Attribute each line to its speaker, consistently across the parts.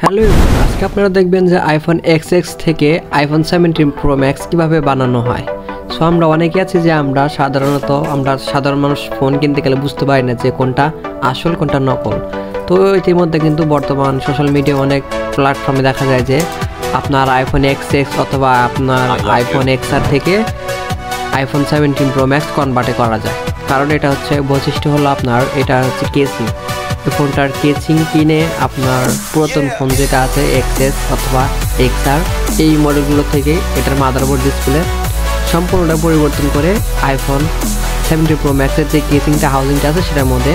Speaker 1: Hello, আজকে আপনারা দেখবেন যে আইফোন XX থেকে আইফোন 17 প্রো ম্যাক্স কীভাবে বানানো হয়। সো আমরা অনেকে আছি যে আমরা সাধারণ মানুষ ফোন কিনতে গেলে বুঝতে পারি না যে কোনটা আসল কোনটা নকল। তো ইতিমধ্যে কিন্তু বর্তমান সোশ্যাল মিডিয়া অনেক প্ল্যাটফর্মে দেখা যায় যে আপনার আইফোন XX অথবা আপনার আইফোন XR থেকে আইফোন 17 প্রো ম্যাক্স কনভার্টে করা যায়। কারণ এটা হচ্ছে বৈশিষ্ট্য হলো আপনার এটা হচ্ছে কেসিং। ফোনটার কেসিং কিনে আপনার পুরাতন ফোন যেটা আছে XS অথবা XR এই মডেলগুলো থেকে এটার মাদারবোর্ড ডিসপ্লে সম্পূর্ণটা পরিবর্তন করে আইফোন 17 প্রো ম্যাক্সের যে কেসিংটা হাউজিংটা আছে সেটার মধ্যে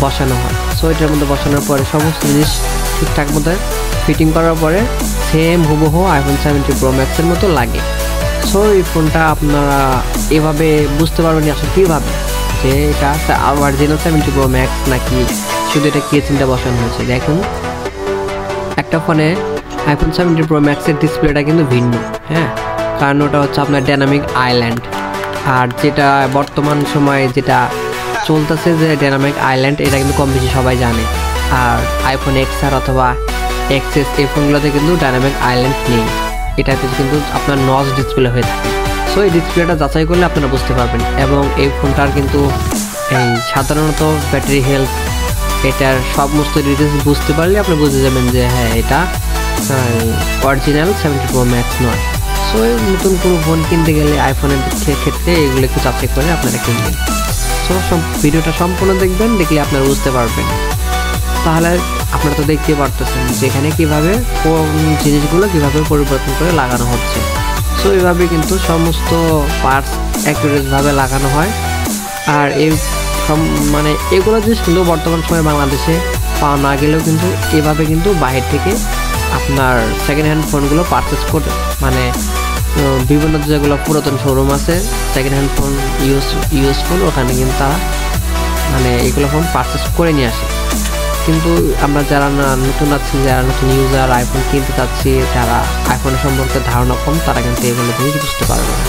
Speaker 1: বসানো হয়। সো এটার মধ্যে বসানোর পরে সমস্ত জিনিস ঠিকঠাক মতো ফিটিং করার পরে সেম হুবহু আইফোন 17 প্রো ম্যাক্সের মতো লাগে। সো এই ফোনটা আপনারা এভাবে বুঝতে পারবেন আসলে কীভাবে যে এটা অরিজিনাল 17 প্রো ম্যাক্স নাকি শুধু এটা কেসিংটা বসানো হয়েছে। দেখুন, একটা ফোনে আইফোন 17 প্রো ম্যাক্সের ডিসপ্লেটা কিন্তু ভিন্ন, হ্যাঁ, কারণ ওটা হচ্ছে আপনার ডাইনামিক আইল্যান্ড। আর যেটা বর্তমান সময়ে যেটা চলতেছে যে ডাইনামিক আইল্যান্ড, এটা কিন্তু কম বেশি সবাই জানে। আর আইফোন XR অথবা XS এই ফোনগুলোতে কিন্তু ডাইনামিক আইল্যান্ড নেই, এটাতে কিন্তু আপনার নচ ডিসপ্লে হয়ে থাকে। সো এই ডিসপ্লেটা যাচাই করলে আপনারা বুঝতে পারবেন। এবং এই ফোনটার কিন্তু এই সাধারণত ব্যাটারি হেলথ এটার সমস্ত ডিটেলস বুঝতে পারলে আপনি বুঝে যাবেন যে হ্যাঁ এটা অরিজিনাল 17 প্রো ম্যাক্স নয়। সো নতুন কোনো ফোন কিনতে গেলে আইফোনের ক্ষেত্রে এগুলো একটু যাচাই করে আপনারা কিনবেন। সো ভিডিওটা সম্পূর্ণ দেখবেন, দেখলে আপনারা বুঝতে পারবেন। তাহলে আপনারা তো দেখতে পারতেছেন যেখানে কীভাবে কোন জিনিসগুলো কীভাবে পরিবর্তন করে লাগানো হচ্ছে। সো এইভাবে কিন্তু সমস্ত পার্টস অ্যাকুরেটভাবে লাগানো হয়। আর এই মানে এগুলো জিনিস কিন্তু বর্তমান সময়ে বাংলাদেশে পাওয়া না গেলেও কিন্তু এভাবে কিন্তু বাইরে থেকে আপনার সেকেন্ড হ্যান্ড ফোনগুলো পারচেস করে, মানে বিভিন্ন যেগুলো পুরাতন শোরুম আছে second hand phone use phone, ওখানে কিন্তু তারা মানে এগুলো ফোন পারচেস করে নিয়ে আসে। কিন্তু আমরা যারা নতুন আছি, যারা নতুন ইউজার আইফোন কিনতে চাচ্ছি, যারা আইফোনের সম্পর্কে ধারণা কম, তারা কিন্তু এগুলো জিনিস বুঝতে পারবে না।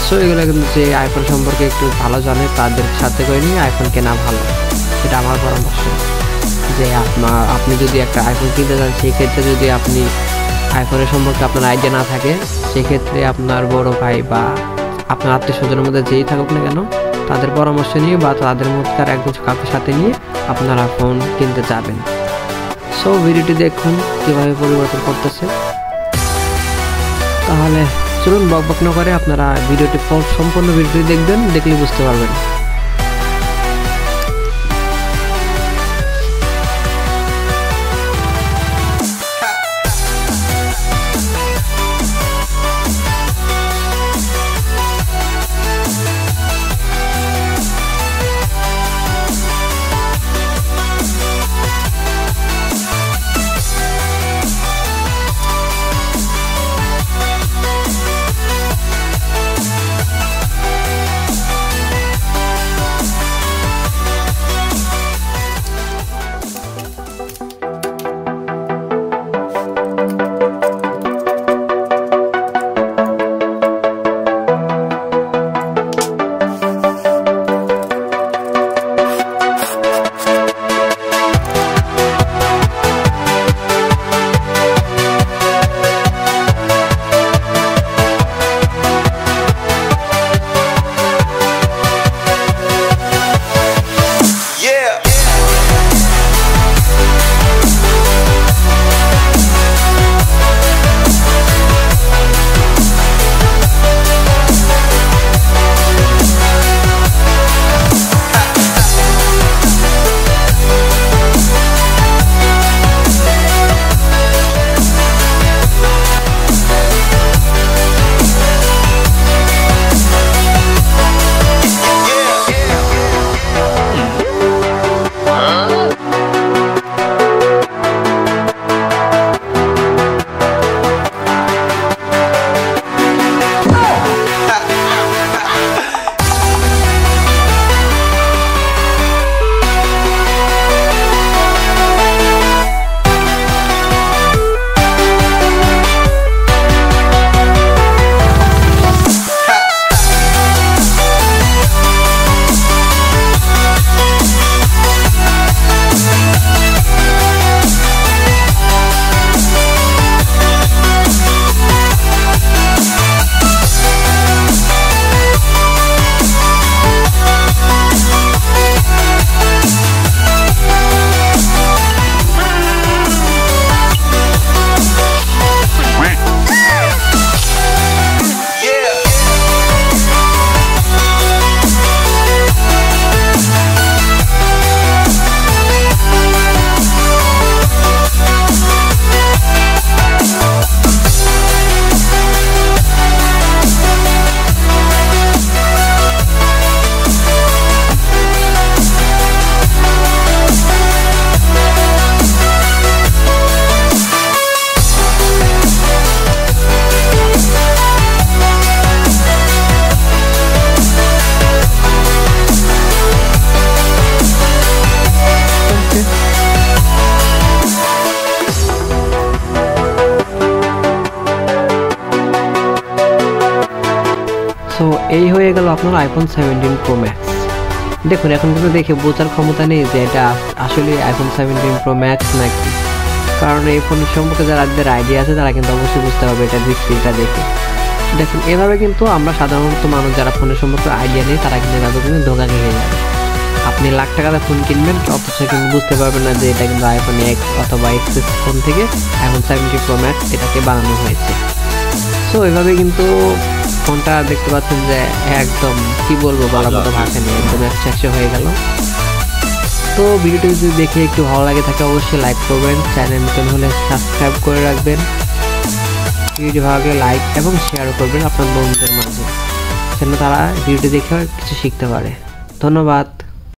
Speaker 1: সো এগুলো কিন্তু যে আইফোন সম্পর্কে একটু ভালো জানে তাদের সাথে করে নিয়ে আইফোন কেনা ভালো, এটা আমার পরামর্শ। যে আপনি যদি একটা আইফোন কিনতে চান, সেক্ষেত্রে যদি আপনি আইফোনের সম্পর্কে আপনার আইডিয়া না থাকে, সেক্ষেত্রে আপনার বড় ভাই বা আপনার আত্মীয় স্বজনের মধ্যে যেই থাকুক না কেন তাদের পরামর্শ নিয়ে বা তাদের মধ্যকার একজন কাউকে সাথে নিয়ে আপনারা ফোন কিনতে যাবেন। সো ভিডিওটি দেখুন কীভাবে পরিবর্তন করতেছে। তাহলে চলুন বকবক না করে আপনারা ভিডিওটি সম্পূর্ণ ভিডিওটি দেখবেন, দেখলে বুঝতে পারবেন। গেল আপনার আইফোন 17 প্রো ম্যাক্স। দেখুন এখন কিন্তু দেখে বোঝার ক্ষমতা নেই যে এটা আসলে আইফোন 17 প্রো ম্যাক্স নাকি, কারণ এই ফোন সম্পর্কে যাদের আইডিয়া আছে তারা কিন্তু অবশ্যই বুঝতে পারবে এটা ডিসপ্লেটা দেখে। দেখুন এভাবে কিন্তু আমরা সাধারণত মানুষ যারা ফোনের সম্পর্কে আইডিয়া নেই তারা কিন্তু এভাবে কিন্তু ধোঁকা খেয়ে যাবে। আপনি লাখ টাকাতে ফোন কিনবেন অথচ কিন্তু বুঝতে পারবেন না যে এটা কিন্তু আইফোন এক্স অথবা এক্সএস ফোন থেকে আইফোন 17 প্রো ম্যাক্স এটাকে বানানো হয়েছে। সো এভাবে কিন্তু ফোনটা দেখতে পাচ্ছেন যে একদম কি বলবো বলার মতো ভাষা নেই, একদম 100 হয়ে গেল। তো ভিডিওটি যদি দেখে একটু ভালো লাগে থাকে অবশ্যই লাইক করবেন, চ্যানেল নতুন হলে সাবস্ক্রাইব করে রাখবেন, ভিডিও ভালো লাগলে লাইক এবং শেয়ার করবেন আপনার বন্ধুদের মাঝে যেন তারা ভিডিওটি দেখে কিছু শিখতে পারে। ধন্যবাদ।